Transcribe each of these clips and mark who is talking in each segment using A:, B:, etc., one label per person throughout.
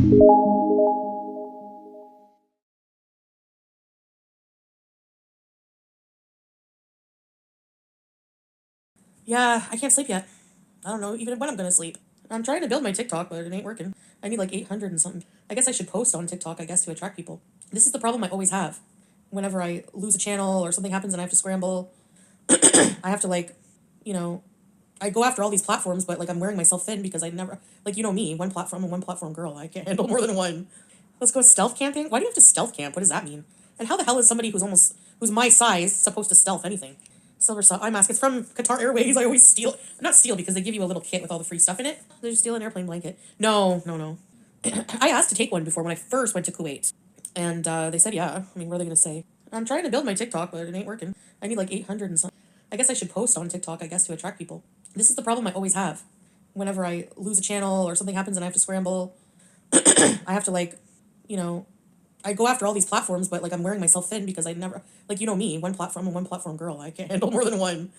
A: Yeah, I can't sleep yet. I don't know even when I'm gonna sleep. I'm trying to build my TikTok, but it ain't working. I need like 800 and something. I guess I should post on TikTok, I guess, to attract people. This is the problem I always have. Whenever I lose a channel or something happens and I have to scramble, I have to like, you know, I go after all these platforms, but like I'm wearing myself thin because I never, like, you know me, one platform and one platform girl. I can't handle more than one. Let's go stealth camping. Why do you have to stealth camp? What does that mean? And how the hell is somebody who's my size supposed to stealth anything? Silver Sub eye mask. It's from Qatar Airways. I always steal. Not steal because they give you a little kit with all the free stuff in it. They just steal an airplane blanket. No, no, no. I asked to take one before when I first went to Kuwait, and they said yeah. I mean, what are they gonna say? I'm trying to build my TikTok, but it ain't working. I need like 800 and something. I guess I should post on TikTok, I guess, to attract people. This is the problem I always have. Whenever I lose a channel or something happens and I have to scramble, I have to like, you know, I go after all these platforms, but like I'm wearing myself thin because I never, like, you know me, one platform and one platform girl. I can't handle more than one.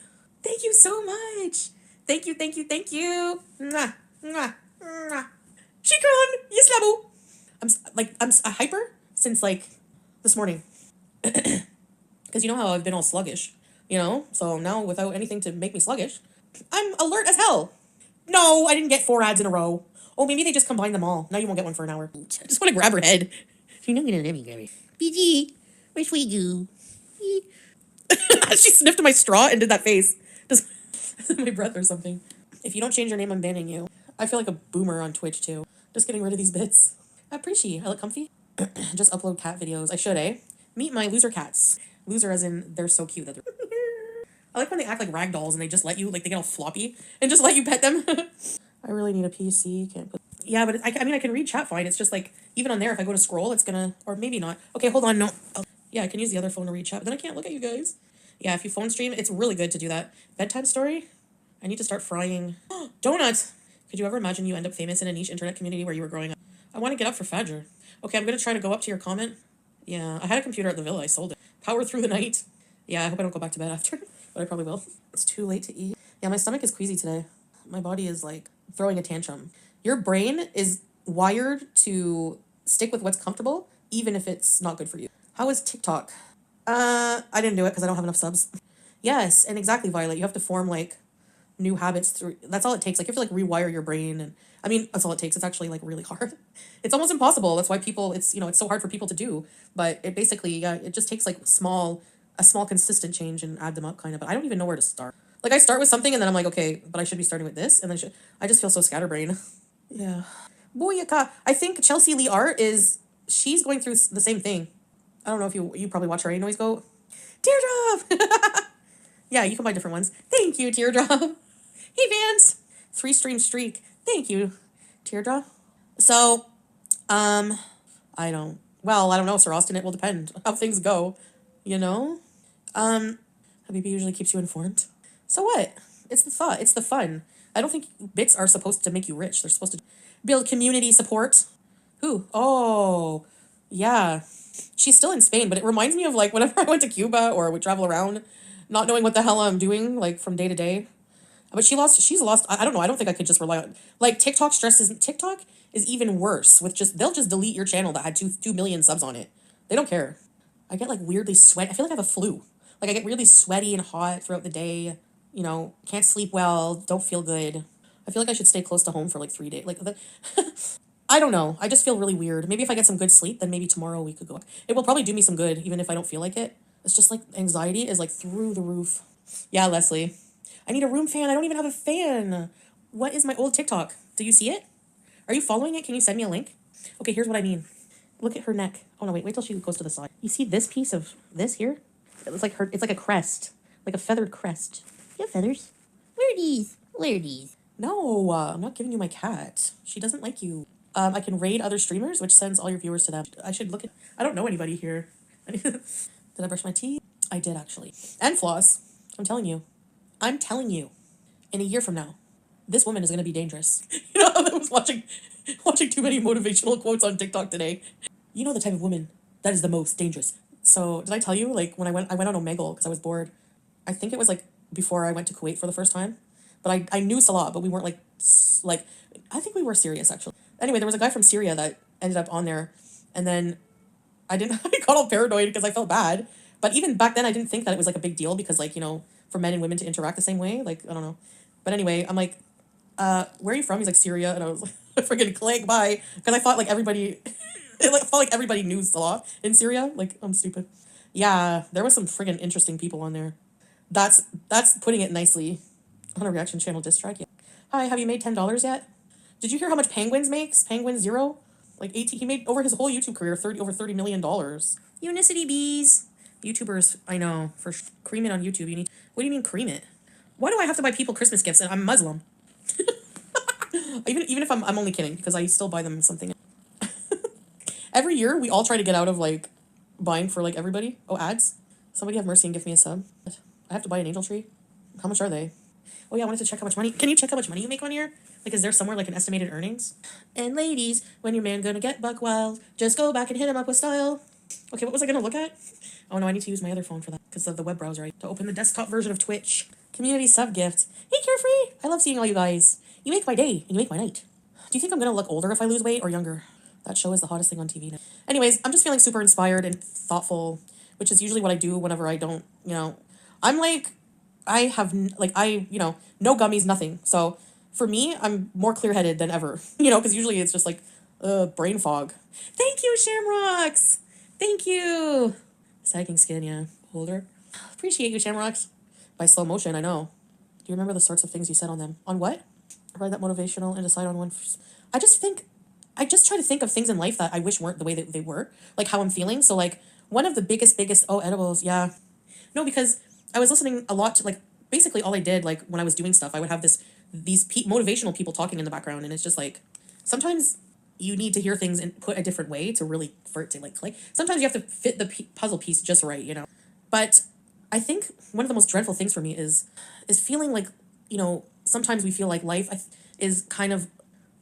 A: Thank you so much. Thank you, thank you, thank you. Mwah, mwah, mwah. Shikron, yislamu. I'm a hyper since like this morning. Because you know how I've been all sluggish, you know? So now without anything to make me sluggish, I'm alert as hell. No, I didn't get 4 ads in a row. Oh, maybe they just combined them all. Now you won't get one for an hour. I just want to grab her head. She's not gonna let me grab it. BG, which we do? She sniffed my straw and did that face. Just my breath or something. If you don't change your name, I'm banning you. I feel like a boomer on Twitch too. Just getting rid of these bits. I appreciate. I look comfy. Just upload cat videos. I should, eh? Meet my loser cats. Loser as in they're so cute that they're. I like when they act like rag dolls and they just let you, like they get all floppy and just let you pet them. I really need a PC. Can't put. Yeah, but I mean, I can read chat fine. It's just like, even on there, if I go to scroll, it's gonna, or maybe not. Okay, hold on, no. Yeah, I can use the other phone to read chat, but then I can't look at you guys. Yeah, if you phone stream, it's really good to do that. Bedtime story? I need to start frying. Donuts! Could you ever imagine you end up famous in a niche internet community where you were growing up? I want to get up for Fajr. Okay, I'm gonna try to go up to your comment. Yeah, I had a computer at the villa, I sold it. Power through the night. Yeah, I hope I don't go back to bed after, but I probably will. It's too late to eat. Yeah, my stomach is queasy today. My body is like throwing a tantrum. Your brain is wired to stick with what's comfortable, even if it's not good for you. How is TikTok? I didn't do it because I don't have enough subs. Yes, and exactly, Violet. You have to form like new habits through. That's all it takes. Like you have to like rewire your brain, and I mean that's all it takes. It's actually like really hard. It's almost impossible. That's why people. It's it's so hard for people to do. But it basically it just takes like a small consistent change and add them up kind of. But I don't even know where to start. Like I start with something and then I'm like, okay, but I should be starting with this, and then I just feel so scatterbrained. Yeah. Booyaka. I think Chelsea Lee Art she's going through the same thing. I don't know if you probably watch her noise go, Teardrop! Yeah, you can buy different ones. Thank you, Teardrop. Hey, Vance. 3-stream streak. Thank you, Teardrop. So, I don't know, Sir Austin. It will depend how things go, you know? Habibi usually keeps you informed. So what? It's the thought. It's the fun. I don't think bits are supposed to make you rich. They're supposed to build community support. Who? Oh, yeah. She's still in Spain, but it reminds me of like whenever I went to Cuba or would travel around, not knowing what the hell I'm doing, like from day to day. But she's lost, I don't know, I don't think I could just rely on, like TikTok is even worse with they'll just delete your channel that had 2 million subs on it. They don't care. I get like weirdly sweaty. I feel like I have a flu. Like I get really sweaty and hot throughout the day, can't sleep well, don't feel good. I feel like I should stay close to home for like 3 days. Like, I don't know. I just feel really weird. Maybe if I get some good sleep, then maybe tomorrow we could go. It will probably do me some good, even if I don't feel like it. It's just like anxiety is like through the roof. Yeah, Leslie. I need a room fan. I don't even have a fan. What is my old TikTok? Do you see it? Are you following it? Can you send me a link? Okay, here's what I mean. Look at her neck. Oh no, wait till she goes to the side. You see this piece of this here? It's like a crest. Like a feathered crest. You have feathers? Where are these? Where are these? No, I'm not giving you my cat. She doesn't like you. I can raid other streamers, which sends all your viewers to them. I should look at... I don't know anybody here. Did I brush my teeth? I did, actually. And floss. I'm telling you. In a year from now, this woman is going to be dangerous. I was watching too many motivational quotes on TikTok today. You know the type of woman that is the most dangerous. So, did I tell you, like, when I went on Omegle because I was bored. I think it was, like, before I went to Kuwait for the first time. But I knew Salah, but we weren't, like, I think we were serious, actually. Anyway, there was a guy from Syria that ended up on there. And then I didn't, I got all paranoid because I felt bad. But even back then, I didn't think that it was like a big deal because, like, you know, for men and women to interact the same way, like, I don't know. But anyway, I'm like, where are you from? He's like, Syria. And I was like, freaking click, bye. Because I thought like everybody, it like felt like everybody knew Salah in Syria. Like, I'm stupid. Yeah, there was some friggin' interesting people on there. That's putting it nicely. On a reaction channel diss track. Yeah. Hi, have you made $10 yet? Did you hear how much Penguins makes? Penguin Zero? Like 18, he made over his whole YouTube career over $30 million. Unicity bees. YouTubers, I know, cream it on YouTube. You need, what do you mean cream it? Why do I have to buy people Christmas gifts and I'm Muslim? even if I'm only kidding because I still buy them something. Every year we all try to get out of like buying for like everybody. Oh, ads. Somebody have mercy and give me a sub. I have to buy an angel tree. How much are they? Oh yeah, I wanted to check how much money. Can you check how much money you make on here? Like, is there somewhere like an estimated earnings? And ladies, when your man gonna get buck wild, just go back and hit him up with style. Okay, what was I gonna look at? Oh no, I need to use my other phone for that because of the web browser. Right? To open the desktop version of Twitch. Community sub gift. Hey, Carefree! I love seeing all you guys. You make my day and you make my night. Do you think I'm gonna look older if I lose weight or younger? That show is the hottest thing on TV now. Anyways, I'm just feeling super inspired and thoughtful, which is usually what I do whenever I don't, you know, I'm like, I have, like, you know, no gummies, nothing. So for me, I'm more clear-headed than ever, you know, because usually it's just like, brain fog. Thank you, Shamrocks. Thank you. Sagging skin, yeah. Older. Appreciate you, Shamrocks. By slow motion, I know. Do you remember the sorts of things you said on them? On what? Read that motivational and decide on one. I just try to think of things in life that I wish weren't the way that they were. Like how I'm feeling. So like one of the biggest, oh, edibles. Yeah. No, because I was listening a lot to like, basically all I did, like when I was doing stuff, I would have these motivational people talking in the background. And it's just like, sometimes you need to hear things and put a different way to really, for it to like click. Sometimes you have to fit the puzzle piece just right, you know? But I think one of the most dreadful things for me is feeling like, you know, sometimes we feel like life is kind of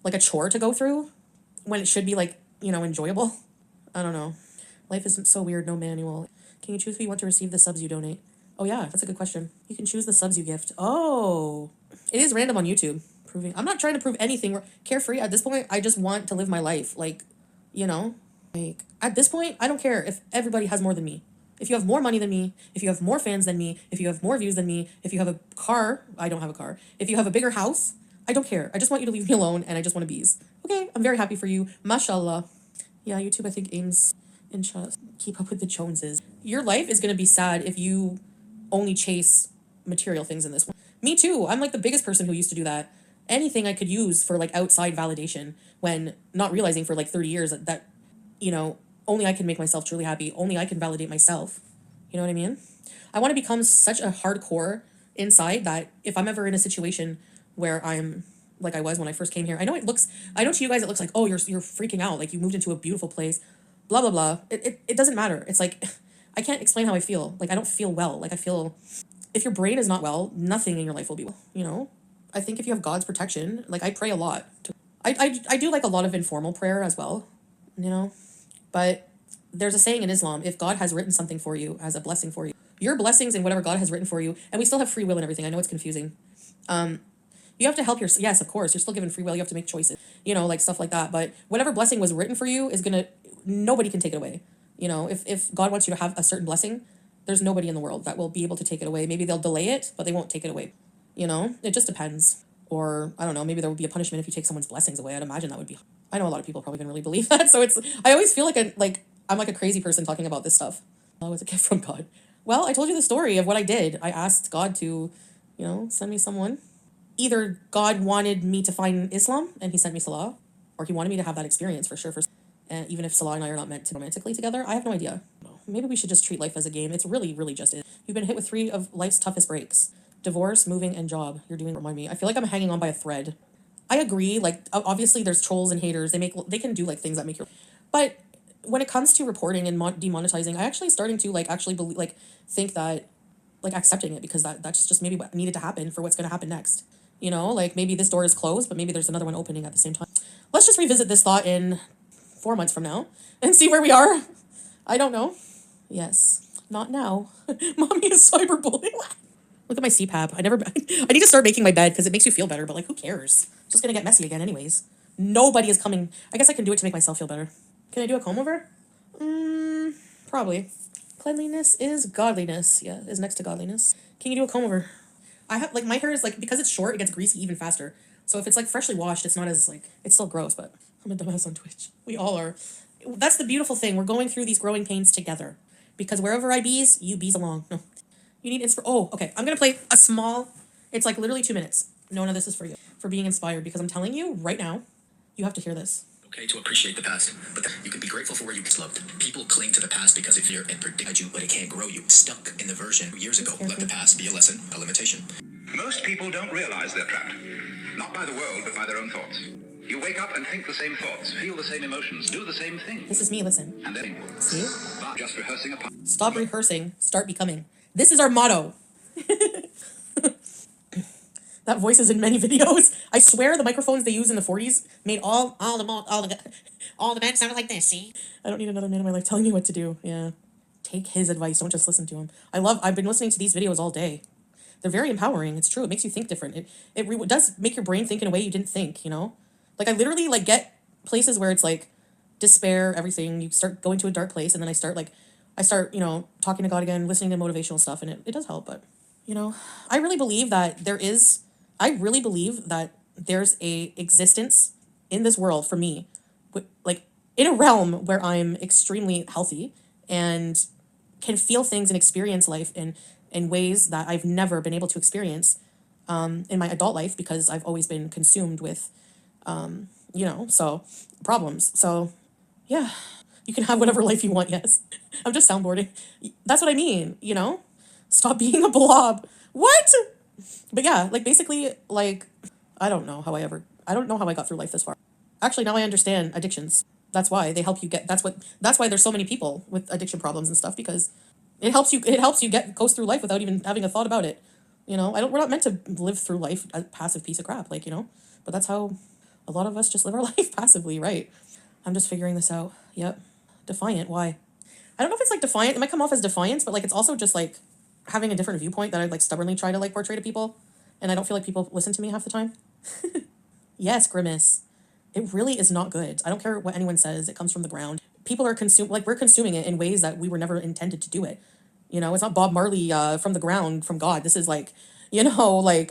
A: like a chore to go through when it should be like, you know, enjoyable. I don't know. Life isn't so weird, no manual. Can you choose who you want to receive the subs you donate? Oh yeah, that's a good question. You can choose the subs you gift. Oh, it is random on YouTube. I'm not trying to prove anything. Carefree at this point. I just want to live my life. Like, you know, like at this point, I don't care if everybody has more than me. If you have more money than me, if you have more fans than me, if you have more views than me, if you have a car, I don't have a car. If you have a bigger house, I don't care. I just want you to leave me alone and I just want to bees. Okay, I'm very happy for you. Mashallah. Yeah, YouTube, I think, aims and keep up with the Joneses. Your life is going to be sad if you only chase material things in this one. Me too. I'm like the biggest person who used to do that. Anything I could use for like outside validation when not realizing for like 30 years that, you know, only I can make myself truly happy. Only I can validate myself. You know what I mean? I want to become such a hardcore inside that if I'm ever in a situation where I'm like I was when I first came here, I know to you guys it looks like, oh, you're freaking out. Like you moved into a beautiful place, blah, blah, blah. It doesn't matter. It's like, I can't explain how I feel. Like I don't feel well. Like I feel, if your brain is not well, nothing in your life will be well, you know? I think if you have God's protection, like I pray a lot. I do like a lot of informal prayer as well, you know? But there's a saying in Islam, if God has written something for you as a blessing for you, your blessings and whatever God has written for you, and we still have free will and everything. I know it's confusing. You have to help yourself. Yes, of course, you're still given free will. You have to make choices, you know, like stuff like that. But whatever blessing was written for you nobody can take it away. You know, if God wants you to have a certain blessing, there's nobody in the world that will be able to take it away. Maybe they'll delay it, but they won't take it away. You know, it just depends. Or, I don't know, maybe there would be a punishment if you take someone's blessings away. I'd imagine that would be... I know a lot of people probably didn't really believe that, so I always feel like I'm like a crazy person talking about this stuff. Oh, it's a gift from God. Well, I told you the story of what I did. I asked God to, you know, send me someone. Either God wanted me to find Islam, and he sent me Salah, or he wanted me to have that experience for sure. Even if Salah and I are not meant to romantically together, I have no idea. Maybe we should just treat life as a game. It's really, really just it. You've been hit with 3 of life's toughest breaks. Divorce, moving, and job. You're doing, remind me. I feel like I'm hanging on by a thread. I agree, like, obviously there's trolls and haters. They can do, like, things that make you... But when it comes to reporting and demonetizing, I actually starting to, like, actually believe, like, think that, like, accepting it, because that's just maybe what needed to happen for what's going to happen next. You know, like, maybe this door is closed, but maybe there's another one opening at the same time. Let's just revisit this thought in 4 months from now and see where we are. I don't know. Yes. Not now. Mommy is cyberbullying. Look at my CPAP. I need to start making my bed because it makes you feel better, but like, who cares? It's just going to get messy again anyways. Nobody is coming. I guess I can do it to make myself feel better. Can I do a comb over? Probably. Cleanliness is godliness. Yeah, is next to godliness. Can you do a comb over? I have, like, my hair is, like, because it's short, it gets greasy even faster. So if it's, like, freshly washed, it's not as, like, it's still gross, but I'm a dumbass on Twitch. We all are. That's the beautiful thing. We're going through these growing pains together. Because wherever I bees, you bees along. No. You need oh, okay. I'm going to play a small, it's, like, literally 2 minutes. Nona, this is for you. For being inspired. Because I'm telling you, right now, you have to hear this.
B: Okay to appreciate the past, but you can be grateful for where you loved. People cling to the past because if you're and predict you, but it can't grow you. Stuck in the version years ago. Let the past be a lesson, a limitation.
C: Most people don't realize they're trapped. Not by the world, but by their own thoughts. You wake up and think the same thoughts, feel the same emotions, do the same thing.
A: This is me, listen.
C: And then,
A: see?
C: But just rehearsing a part.
A: Stop rehearsing, start becoming. This is our motto. That voice is in many videos. I swear the microphones they use in the 40s made all the men sounded like this, see? I don't need another man in my life telling me what to do. Yeah. Take his advice, don't just listen to him. I've been listening to these videos all day. They're very empowering. It's true. It makes you think different. It does make your brain think in a way you didn't think, you know? Like, I literally, like, get places where it's, like, despair, everything. You start going to a dark place, and then I start, you know, talking to God again, listening to motivational stuff, and it does help, but, you know, I really believe that there's a existence in this world for me, like, in a realm where I'm extremely healthy and can feel things and experience life in ways that I've never been able to experience in my adult life because I've always been consumed with, you know, so problems. So, yeah, you can have whatever life you want, yes. I'm just soundboarding. That's what I mean, you know? Stop being a blob. What? But yeah, like, basically, like, I don't know how I got through life this far. Actually, now I understand addictions. That's why they help you get, that's why there's so many people with addiction problems and stuff, because it helps you coast through life without even having a thought about it. You know, we're not meant to live through life a passive piece of crap, like, you know, but that's how a lot of us just live our life passively, right? I'm just figuring this out. Yep. Defiant. Why? I don't know if it's, like, defiant. It might come off as defiance, but, like, it's also just, like, having a different viewpoint that I, like, stubbornly try to, like, portray to people. And I don't feel like people listen to me half the time. Yes, Grimace. It really is not good. I don't care what anyone says. It comes from the ground. People are we're consuming it in ways that we were never intended to do it. You know, it's not Bob Marley from the ground, from God. This is, like, you know, like,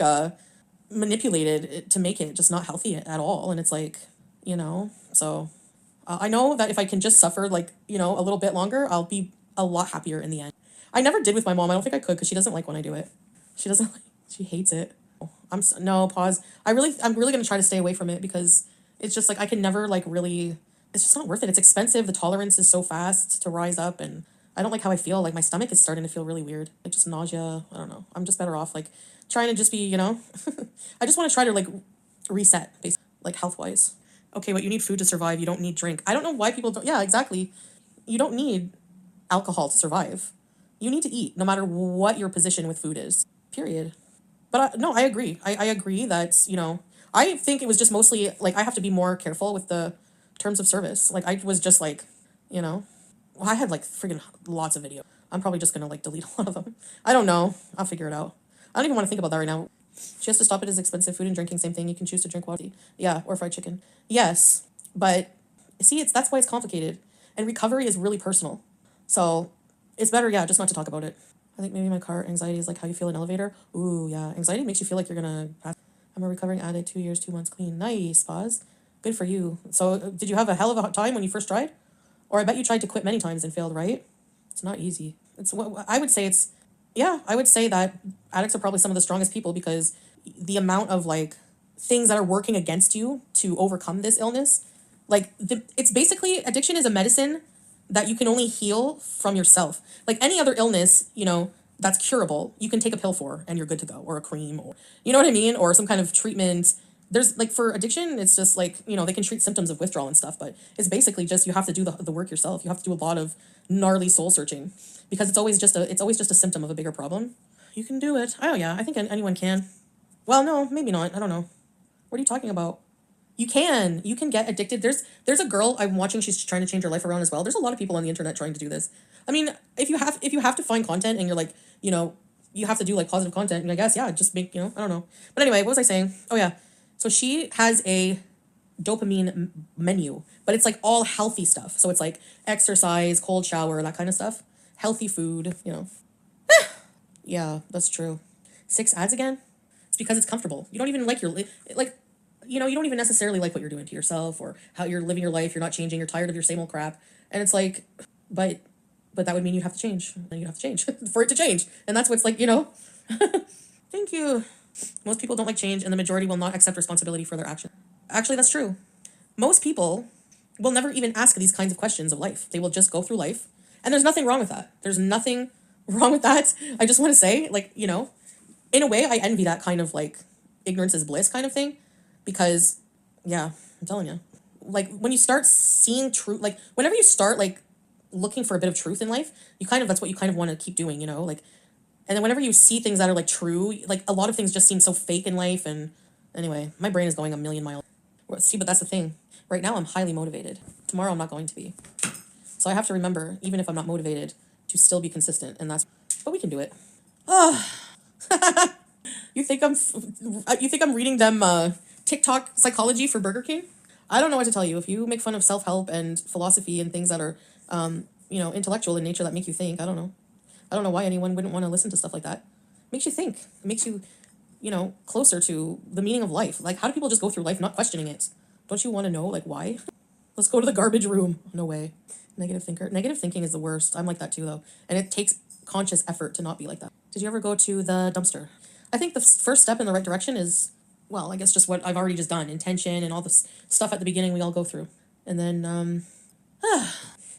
A: manipulated to make it just not healthy at all. And it's like, you know, so I know that if I can just suffer, like, you know, a little bit longer, I'll be a lot happier in the end. I never did with my mom. I don't think I could because she doesn't like when I do it. She doesn't like, she hates it. No, pause. I'm really going to try to stay away from it because it's just, like, I can never, like, really, it's just not worth it. It's expensive. The tolerance is so fast to rise up, and I don't like how I feel. Like, my stomach is starting to feel really weird. Like, just nausea. I don't know. I'm just better off, like, trying to just be, you know, I just want to try to, like, reset, basically, like, health-wise. Okay, what you need food to survive. You don't need drink. I don't know why people don't. Yeah, exactly. You don't need alcohol to survive. You need to eat, no matter what your position with food is. Period. But no, I agree. I agree that, you know, I think it was just mostly, like, I have to be more careful with the terms of service. Like, I was just, like, you know, well, I had, like, friggin' lots of videos. I'm probably just gonna, like, delete a lot of them. I don't know. I'll figure it out. I don't even want to think about that right now. She has to stop it as expensive food and drinking. Same thing. You can choose to drink water. Yeah, or fried chicken. Yes, but see, that's why it's complicated. And recovery is really personal. So it's better, yeah, just not to talk about it. I think maybe my car anxiety is like how you feel in an elevator. Ooh, yeah. Anxiety makes you feel like you're gonna pass. I'm a recovering addict, 2 years, 2 months clean. Nice, pause. Good for you. So did you have a hell of a time when you first tried? Or I bet you tried to quit many times and failed, right? It's not easy. It's what I would say I would say that addicts are probably some of the strongest people because the amount of, like, things that are working against you to overcome this illness, like, it's basically, addiction is a medicine that you can only heal from yourself. Like any other illness, you know, that's curable, you can take a pill for and you're good to go, or a cream, or, you know what I mean? Or some kind of treatment. There's, like, for addiction, it's just, like, you know, they can treat symptoms of withdrawal and stuff, but it's basically just, you have to do the work yourself. You have to do a lot of gnarly soul searching because it's always just a symptom of a bigger problem. You can do it. Oh yeah, I think anyone can. Well, no, maybe not. I don't know. What are you talking about? You can get addicted. There's a girl I'm watching. She's trying to change her life around as well. There's a lot of people on the internet trying to do this. I mean, if you have to find content and you're like, you know, you have to do, like, positive content, and I guess, yeah, just make, you know, I don't know. But anyway, what was I saying? Oh yeah. So she has a dopamine menu, but it's like all healthy stuff. So it's like exercise, cold shower, that kind of stuff, healthy food, you know. Yeah, that's true. 6 ads again? It's because it's comfortable. You don't even like like, you know, you don't even necessarily like what you're doing to yourself or how you're living your life. You're not changing. You're tired of your same old crap. And it's like, but that would mean you have to change. And you have to change for it to change. And that's what's like, you know. Thank you. Most people don't like change, and the majority will not accept responsibility for their action. Actually, that's true. Most people will never even ask these kinds of questions of life. They will just go through life. And there's nothing wrong with that. There's nothing wrong with that. I just want to say, like, you know, in a way, I envy that kind of like ignorance is bliss kind of thing. Because, yeah, I'm telling you. Like, when you start seeing truth, like, whenever you start, like, looking for a bit of truth in life, that's what you kind of want to keep doing, you know? Like, and then whenever you see things that are, like, true, like, a lot of things just seem so fake in life. And anyway, my brain is going a million miles. See, but that's the thing. Right now, I'm highly motivated. Tomorrow, I'm not going to be. So I have to remember, even if I'm not motivated, to still be consistent. And that's, but we can do it. Oh. You think I'm reading them TikTok psychology for Burger King? I don't know what to tell you. If you make fun of self-help and philosophy and things that are, you know, intellectual in nature that make you think, I don't know. I don't know why anyone wouldn't want to listen to stuff like that. It makes you think. It makes you, you know, closer to the meaning of life. Like, how do people just go through life not questioning it? Don't you want to know, like, why? Let's go to the garbage room. No way. Negative thinker. Negative thinking is the worst. I'm like that too, though. And it takes conscious effort to not be like that. Did you ever go to the dumpster? I think the first step in the right direction is, well, I guess just what I've already just done. Intention and all this stuff at the beginning we all go through. And then,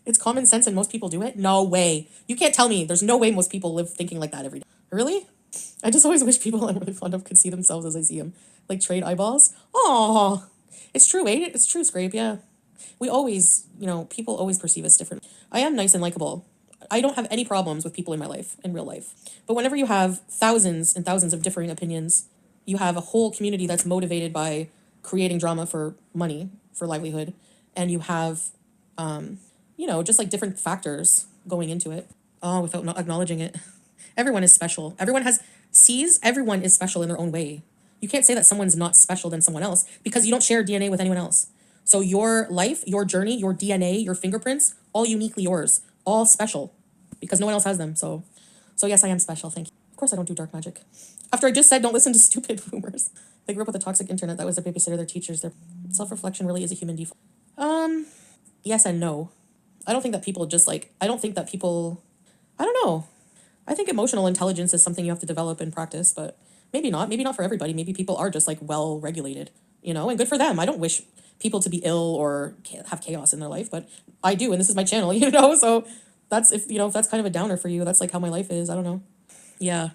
A: it's common sense and most people do it? No way. You can't tell me. There's no way most people live thinking like that every day. Really? I just always wish people I'm really fond of could see themselves as I see them. Like trade eyeballs. Oh, it's true, eh? It's true, Scrape, yeah. We always, you know, people always perceive us different. I am nice and likable. I don't have any problems with people in my life, in real life. But whenever you have thousands and thousands of differing opinions, you have a whole community that's motivated by creating drama for money, for livelihood, and you have, you know, just like different factors going into it. Oh, without not acknowledging it. Everyone is special. Everyone is special in their own way. You can't say that someone's not special than someone else because you don't share DNA with anyone else. So your life, your journey, your DNA, your fingerprints, all uniquely yours, all special because no one else has them. So yes, I am special. Thank you. Of course, I don't do dark magic. After I just said, don't listen to stupid rumors. They grew up with a toxic internet. That was their babysitter, their teachers. Their self-reflection really is a human default. Yes and no. I don't think that people I don't know. I think emotional intelligence is something you have to develop and practice, but maybe not. Maybe not for everybody. Maybe people are just like well regulated, you know, and good for them. I don't wish people to be ill or have chaos in their life, but I do, and this is my channel, you know, so that's if that's kind of a downer for you, that's like how my life is. I don't know. Yeah,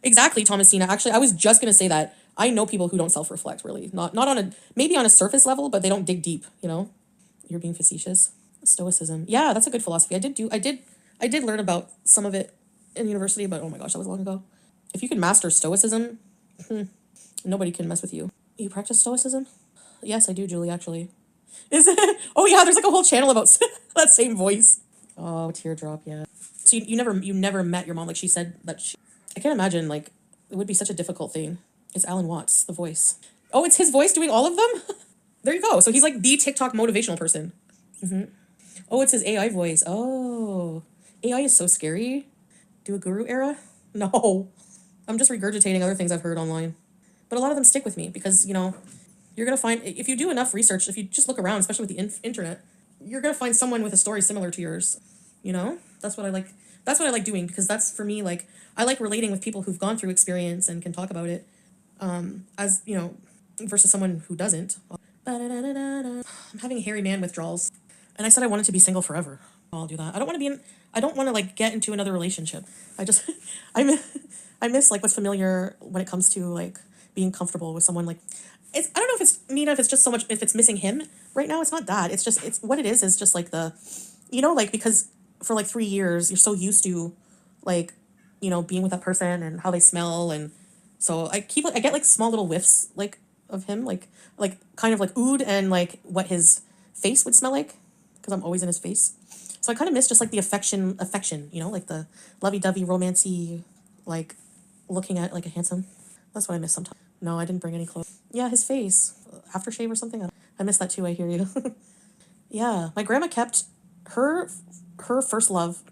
A: exactly, Thomasina. Actually, I was just gonna say that I know people who don't self-reflect, really, not on a maybe on a surface level, but they don't dig deep, you know. You're being facetious. Stoicism, yeah, that's a good philosophy. I did learn about some of it in university, but oh my gosh, that was long ago. If you can master stoicism, nobody can mess with you. You practice stoicism? Yes, I do, Julie, actually. Is it? Oh yeah, there's like a whole channel about that same voice. Oh, teardrop, yeah. So you never met your mom, like she said that I can't imagine, like, it would be such a difficult thing. It's Alan Watts, the voice. Oh, it's his voice doing all of them? There you go. So he's like the TikTok motivational person. Oh, it's his AI voice. Oh, AI is so scary. Do a guru era? No. I'm just regurgitating other things I've heard online. But a lot of them stick with me because, you know, you're going to find, if you do enough research, if you just look around, especially with the internet, you're going to find someone with a story similar to yours. You know, that's what I like doing because that's for me, like, I like relating with people who've gone through experience and can talk about it, as, you know, versus someone who doesn't. I'm having hairy man withdrawals. And I said I wanted to be single forever. I'll do that. I don't want to like get into another relationship. I miss like what's familiar when it comes to like being comfortable with someone. Like, I don't know if it's Nina, if it's just so much, if it's missing him right now. It's not that. It's what it is just like the, you know, like, because for like 3 years, you're so used to like, you know, being with that person and how they smell. And so I get like small little whiffs like of him, like kind of like oud and like what his face would smell like, because I'm always in his face. So I kind of miss just like the affection, you know, like the lovey-dovey, romancy, like looking at like a handsome. That's what I miss sometimes. No, I didn't bring any clothes. Yeah, his face, aftershave or something. I miss that too, I hear you. Yeah, my grandma kept her first love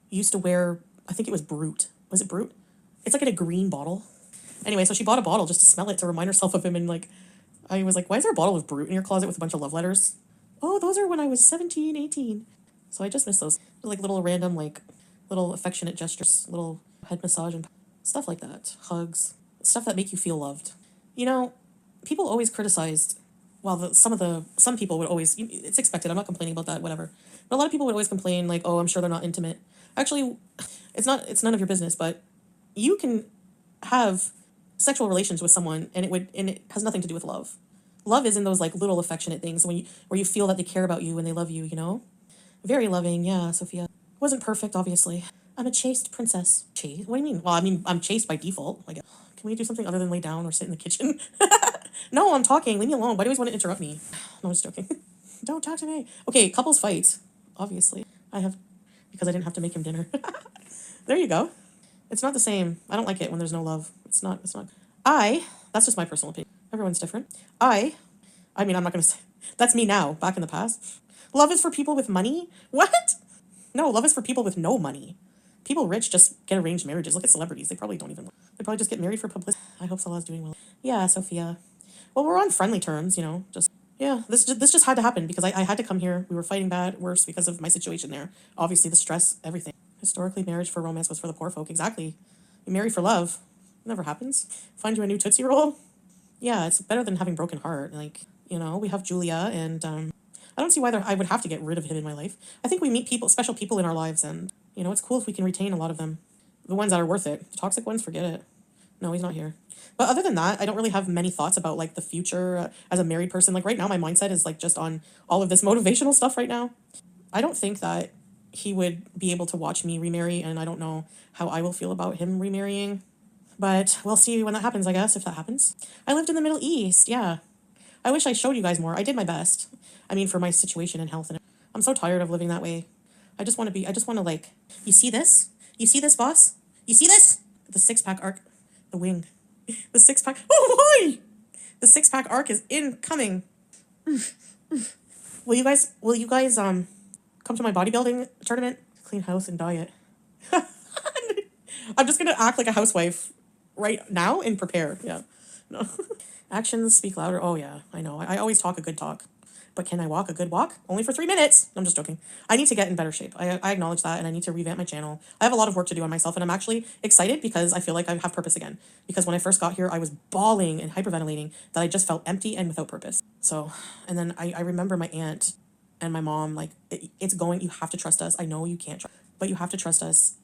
A: used to wear, I think it was Brute. Was it Brute? It's like in a green bottle. Anyway, so she bought a bottle just to smell it to remind herself of him, and like I was like, why is there a bottle of Brute in your closet with a bunch of love letters? Oh, those are when I was 17, 18. So I just miss those. Like little random, like little affectionate gestures, little head massage and stuff like that. Hugs. Stuff that make you feel loved. You know, people always criticized, well, some people would always, it's expected, I'm not complaining about that, whatever. But a lot of people would always complain, like, oh, I'm sure they're not intimate. Actually, it's none of your business, but you can have sexual relations with someone and it has nothing to do with love. Love is in those like little affectionate things where you feel that they care about you and they love you, you know? Very loving, yeah, Sophia. Wasn't perfect, obviously. I'm a chaste princess. Chaste? What do you mean? Well, I mean, I'm chaste by default, I guess. Can we do something other than lay down or sit in the kitchen? No, I'm talking. Leave me alone. Why do you always want to interrupt me? No, I'm just joking. Don't talk to me. Okay, couples fight. Obviously. Because I didn't have to make him dinner. There you go. It's not the same. I don't like it when there's no love. It's not. That's just my personal opinion. Everyone's different. I mean, I'm not going to say, that's me now, back in the past. Love is for people with money? What? No, love is for people with no money. People rich just get arranged marriages. Look at celebrities. They probably probably just get married for publicity. I hope Salah's doing well. Yeah, Sophia. Well, we're on friendly terms, you know, just, yeah, this just had to happen because I had to come here. We were fighting bad, worse because of my situation there. Obviously, the stress, everything. Historically, marriage for romance was for the poor folk. Exactly. You marry for love. It never happens. Find you a new Tootsie Roll. Yeah, it's better than having broken heart. Like, you know, we have Julia and, I don't see why I would have to get rid of him in my life. I think we meet special people in our lives and, you know, it's cool if we can retain a lot of them. The ones that are worth it. The toxic ones, forget it. No, he's not here. But other than that, I don't really have many thoughts about like the future as a married person. Like right now, my mindset is like just on all of this motivational stuff right now. I don't think that he would be able to watch me remarry, and I don't know how I will feel about him remarrying. But we'll see when that happens, I guess, if that happens. I lived in the Middle East, yeah. I wish I showed you guys more. I did my best. I mean, for my situation and health. And I'm so tired of living that way. I just want to like, you see this? You see this, boss? You see this? The six-pack arc, the wing. The six-pack, oh boy! The six-pack arc is incoming. Will you guys, come to my bodybuilding tournament? Clean house and diet. I'm just gonna act like a housewife right now and prepare, yeah. No. Actions speak louder. Oh yeah, I know. I always talk a good talk. But can I walk a good walk? Only for 3 minutes. I'm just joking. I need to get in better shape. I acknowledge that, and I need to revamp my channel. I have a lot of work to do on myself, and I'm actually excited because I feel like I have purpose again. Because when I first got here, I was bawling and hyperventilating that I just felt empty and without purpose. So, and then I remember my aunt and my mom, like, it's going, you have to trust us. I know you can't trust, but you have to trust us.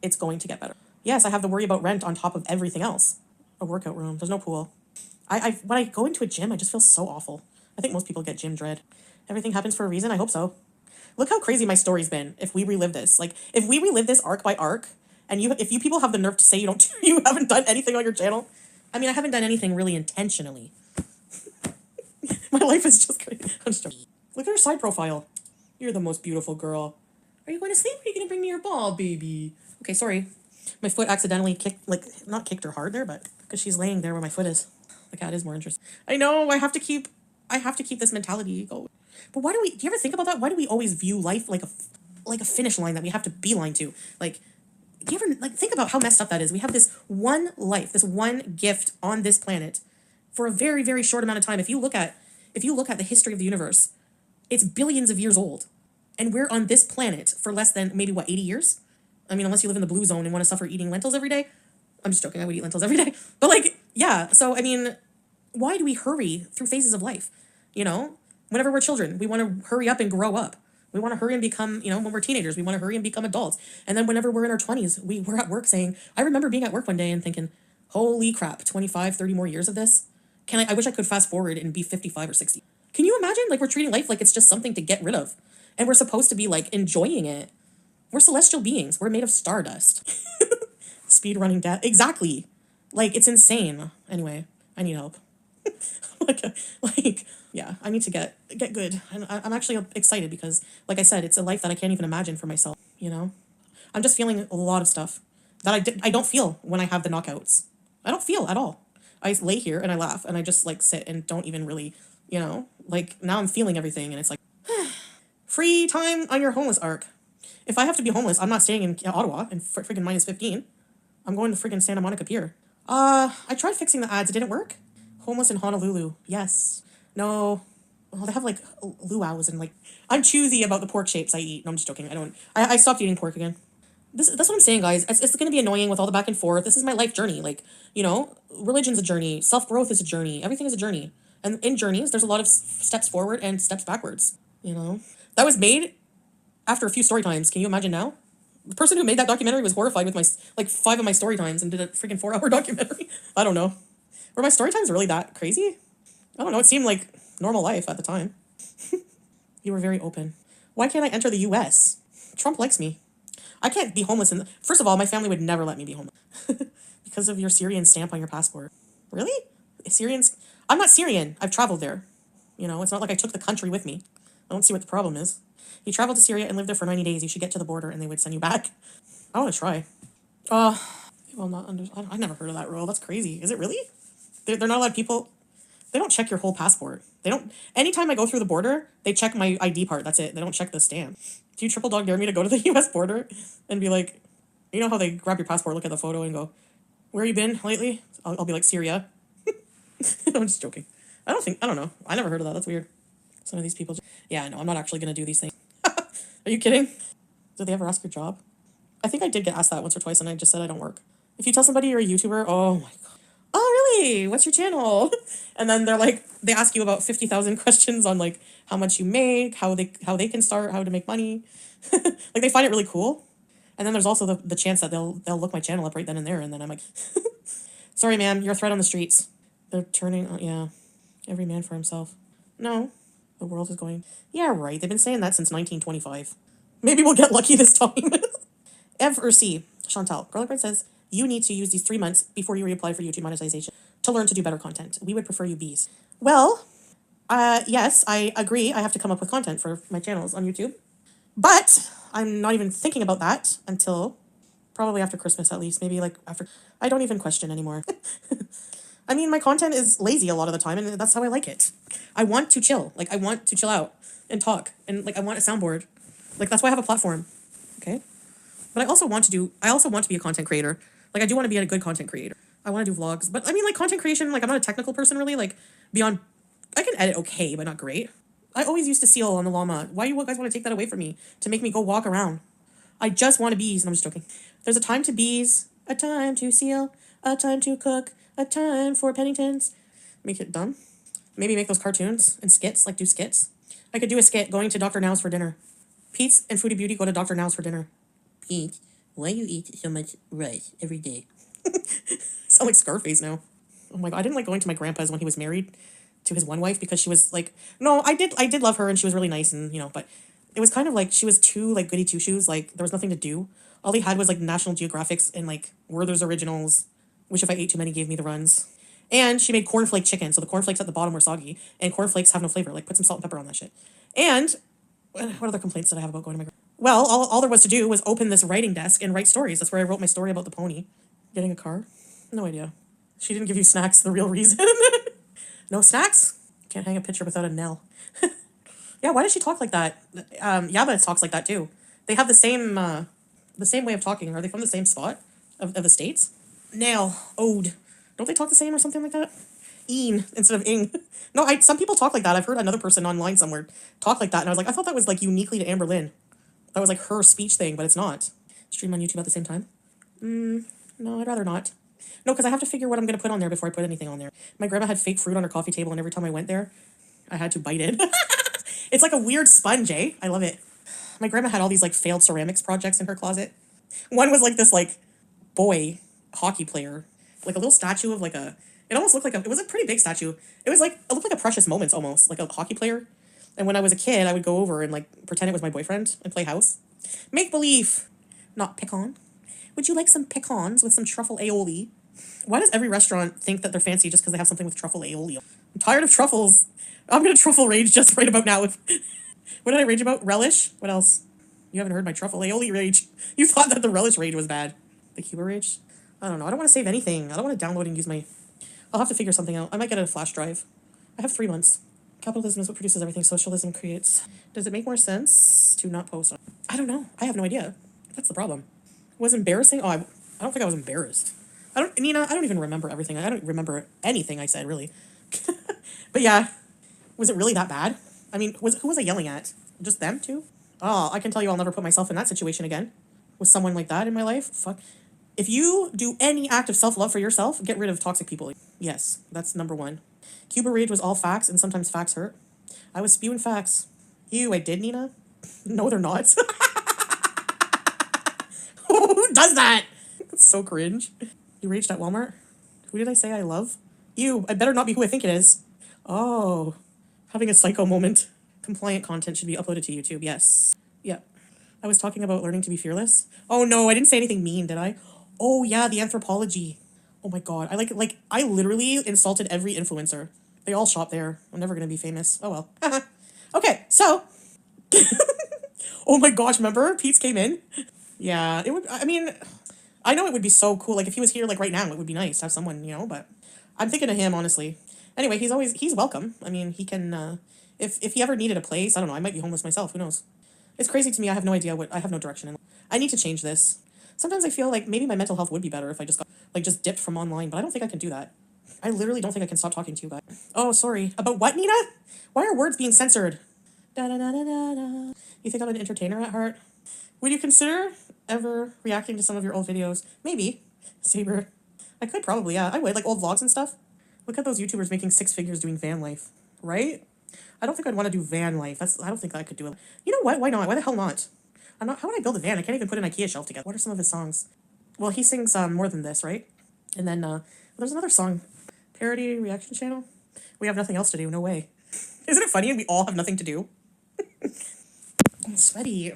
A: It's going to get better. Yes, I have to worry about rent on top of everything else. A workout room. There's no pool. When I go into a gym, I just feel so awful. I think most people get gym dread. Everything happens for a reason. I hope so. Look how crazy my story's been. If we relive this, like if we relive this arc by arc, and if you people have the nerve to say you haven't done anything on your channel, I mean, I haven't done anything really intentionally. My life is just crazy. I'm just joking. Look at her side profile. You're the most beautiful girl. Are you going to sleep? Or are you going to bring me your ball, baby? Okay, sorry. My foot accidentally not kicked her hard there, but because she's laying there where my foot is. The cat is more interesting. I know. I have to keep this mentality going. But do you ever think about that? Why do we always view life like a finish line that we have to beeline to? Like, do you ever think about how messed up that is? We have this one life, this one gift on this planet for a very, very short amount of time. If you look at the history of the universe, it's billions of years old. And we're on this planet for less than maybe 80 years? I mean, unless you live in the blue zone and want to suffer eating lentils every day. I'm just joking, I would eat lentils every day. But like, yeah, so I mean, why do we hurry through phases of life? You know, whenever we're children, we want to hurry up and grow up. We want to hurry and become, you know, when we're teenagers, we want to hurry and become adults. And then whenever we're in our 20s, we're at work saying, I remember being at work one day and thinking, holy crap, 25, 30 more years of this? I wish I could fast forward and be 55 or 60. Can you imagine? Like, we're treating life like it's just something to get rid of. And we're supposed to be, like, enjoying it. We're celestial beings. We're made of stardust. Speed running death. Exactly. Like, it's insane. Anyway, I need help. Yeah, I need to get good. And I'm actually excited because, like I said, it's a life that I can't even imagine for myself, you know? I'm just feeling a lot of stuff that I don't feel when I have the knockouts. I don't feel at all. I lay here and I laugh and I just, like, sit and don't even really You know, like now I'm feeling everything, and it's like free time on your homeless arc. If I have to be homeless, I'm not staying in Ottawa and freaking -15. I'm going to freaking Santa Monica Pier. I tried fixing the ads. It didn't work. Homeless in Honolulu. Yes. No. Well, they have like luau's and like I'm choosy about the pork shapes I eat. No, I'm just joking. I stopped eating pork again. That's what I'm saying, guys. It's going to be annoying with all the back and forth. This is my life journey. Like, you know, religion's a journey. Self-growth is a journey. Everything is a journey. And in journeys, there's a lot of steps forward and steps backwards. You know, that was made after a few story times. Can you imagine now? The person who made that documentary was horrified with my, like, 5 of my story times and did a freaking 4-hour documentary. I don't know. Were my story times really that crazy? I don't know. It seemed like normal life at the time. You were very open. Why can't I enter the US? Trump likes me. I can't be homeless. First of all, my family would never let me be homeless. Because of your Syrian stamp on your passport. Really? Syrians? I'm not Syrian. I've traveled there. You know, it's not like I took the country with me. I don't see what the problem is. You traveled to Syria and lived there for 90 days. You should get to the border and they would send you back. I want to try. Well, not under. I've never heard of that rule. That's crazy. Is it really? They're not allowed people. They don't check your whole passport. They don't. Anytime I go through the border, they check my ID part. That's it. They don't check the stamp. Do you triple dog dare me to go to the U.S. border and be like, you know how they grab your passport, look at the photo, and go, "Where you been lately?" I'll be like, Syria. No, I'm just joking. I don't know. I never heard of that. That's weird. Some of these people. Yeah, no, I'm not actually gonna do these things. Are you kidding? Did they ever ask your job? I think I did get asked that once or twice, and I just said I don't work. If you tell somebody you're a YouTuber, oh my god. Oh, really? What's your channel? And then they're like, they ask you about 50,000 questions on like how much you make, how they can start, how to make money. Like they find it really cool. And then there's also the chance that they'll look my channel up right then and there, and then I'm like, sorry, ma'am, you're a threat on the streets. They're turning, yeah, every man for himself. No, the world is going, yeah, right. They've been saying that since 1925. Maybe we'll get lucky this time. Ev or C, Chantal, Girl Bride says, you need to use these 3 months before you reapply for YouTube monetization to learn to do better content. We would prefer you bees. Well, yes, I agree. I have to come up with content for my channels on YouTube. But I'm not even thinking about that until probably after Christmas at least. Maybe like after. I don't even question anymore. I mean, my content is lazy a lot of the time, and that's how I like it. I want to chill. Like, I want to chill out and talk. And, like, I want a soundboard. Like, that's why I have a platform. Okay? But I also want to be a content creator. Like, I do want to be a good content creator. I want to do vlogs. But, I mean, like, content creation, like, I'm not a technical person, really. Like, beyond... I can edit okay, but not great. I always used to seal on the llama. Why do you guys want to take that away from me? To make me go walk around? I just want to bees. And I'm just joking. There's a time to bees, a time to seal, a time to cook, a time for Penningtons. Make it dumb. Maybe make those cartoons and skits, like do skits. I could do a skit going to Dr. Now's for dinner. Pete's and Foodie Beauty go to Dr. Now's for dinner. Pete, why you eat so much rice every day? Sound like Scarface now. Oh my god, I didn't like going to my grandpa's when he was married to his one wife because she was like, no, I did love her and she was really nice and, you know, but it was kind of like she was too like goody two shoes. Like there was nothing to do. All he had was like National Geographics and like Werther's Originals, which if I ate too many gave me the runs. And she made cornflake chicken, so the cornflakes at the bottom were soggy, and cornflakes have no flavor. Like put some salt and pepper on that shit. And what other complaints did I have about going to my well, all there was to do was open this writing desk and write stories. That's where I wrote my story about the pony. Getting a car? No idea. She didn't give you snacks, the real reason. No snacks? Can't hang a picture without a Nell. Yeah, why does she talk like that? Yaba talks like that too. They have the same way of talking. Are they from the same spot of the States? Nail. Ode. Don't they talk the same or something like that? Een instead of ing. No, some people talk like that. I've heard another person online somewhere talk like that, and I was like, I thought that was like uniquely to Amber Lynn. That was like her speech thing, but it's not. Stream on YouTube at the same time? No, I'd rather not. No, because I have to figure what I'm going to put on there before I put anything on there. My grandma had fake fruit on her coffee table, and every time I went there, I had to bite it. It's like a weird sponge, eh? I love it. My grandma had all these like failed ceramics projects in her closet. One was like this like boy hockey player, like a little statue of like it almost looked like it was a pretty big statue. It looked like a Precious Moments almost, like a hockey player. And when I was a kid, I would go over and like pretend it was my boyfriend and play house. Make believe, not pick on. Would you like some pecans with some truffle aioli? Why does every restaurant think that they're fancy just because they have something with truffle aioli? I'm tired of truffles. I'm gonna truffle rage just right about now. What did I rage about? Relish? What else? You haven't heard my truffle aioli rage. You thought that the relish rage was bad. The Cuba rage? I don't know. I don't want to save anything. I don't want to download and use my... I'll have to figure something out. I might get a flash drive. I have 3 months. Capitalism is what produces everything socialism creates. Does it make more sense to not post on? I don't know. I have no idea. That's the problem. Was embarrassing? Oh, I don't think I was embarrassed. Nina, I don't even remember everything. I don't remember anything I said, really. But yeah, was it really that bad? I mean, who was I yelling at? Just them two? Oh, I can tell you I'll never put myself in that situation again. With someone like that in my life? Fuck. If you do any act of self-love for yourself, get rid of toxic people. Yes, that's number one. Cuba Rage was all facts, and sometimes facts hurt. I was spewing facts. Ew, I did, Nina? No, they're not. Who does that? That's so cringe. You raged at Walmart? Who did I say I love? You, I better not be who I think it is. Oh, having a psycho moment. Compliant content should be uploaded to YouTube, yes. Yep. I was talking about learning to be fearless. Oh no, I didn't say anything mean, did I? Oh yeah, the anthropology. Oh my god, I literally insulted every influencer. They all shop there. I'm never gonna be famous. Oh well. Okay, so. Oh my gosh, remember? Pete's came in? Yeah, it would, I mean, I know it would be so cool. Like, if he was here, like, right now, it would be nice to have someone, you know, but I'm thinking of him, honestly. Anyway, he's welcome. I mean, he can, if he ever needed a place, I don't know, I might be homeless myself, who knows? It's crazy to me, I have no idea I have no direction in. I need to change this. Sometimes I feel like maybe my mental health would be better if I just got, like, just dipped from online, but I don't think I can do that. I literally don't think I can stop talking to you guys. Oh, sorry. About what, Nina? Why are words being censored? Da-da-da-da-da-da. You think I'm an entertainer at heart? Would you consider ever reacting to some of your old videos? Maybe. Saber. I could probably, yeah. I would, like old vlogs and stuff. Look at those YouTubers making 6 figures doing van life. Right? I don't think I'd want to do van life. I don't think I could do it. You know what? Why not? Why the hell not? How would I build a van? I can't even put an IKEA shelf together. What are some of his songs? Well, he sings More Than This, right? And then there's another song. Parody reaction channel. We have nothing else to do. No way. Isn't it funny? We all have nothing to do. I'm sweaty.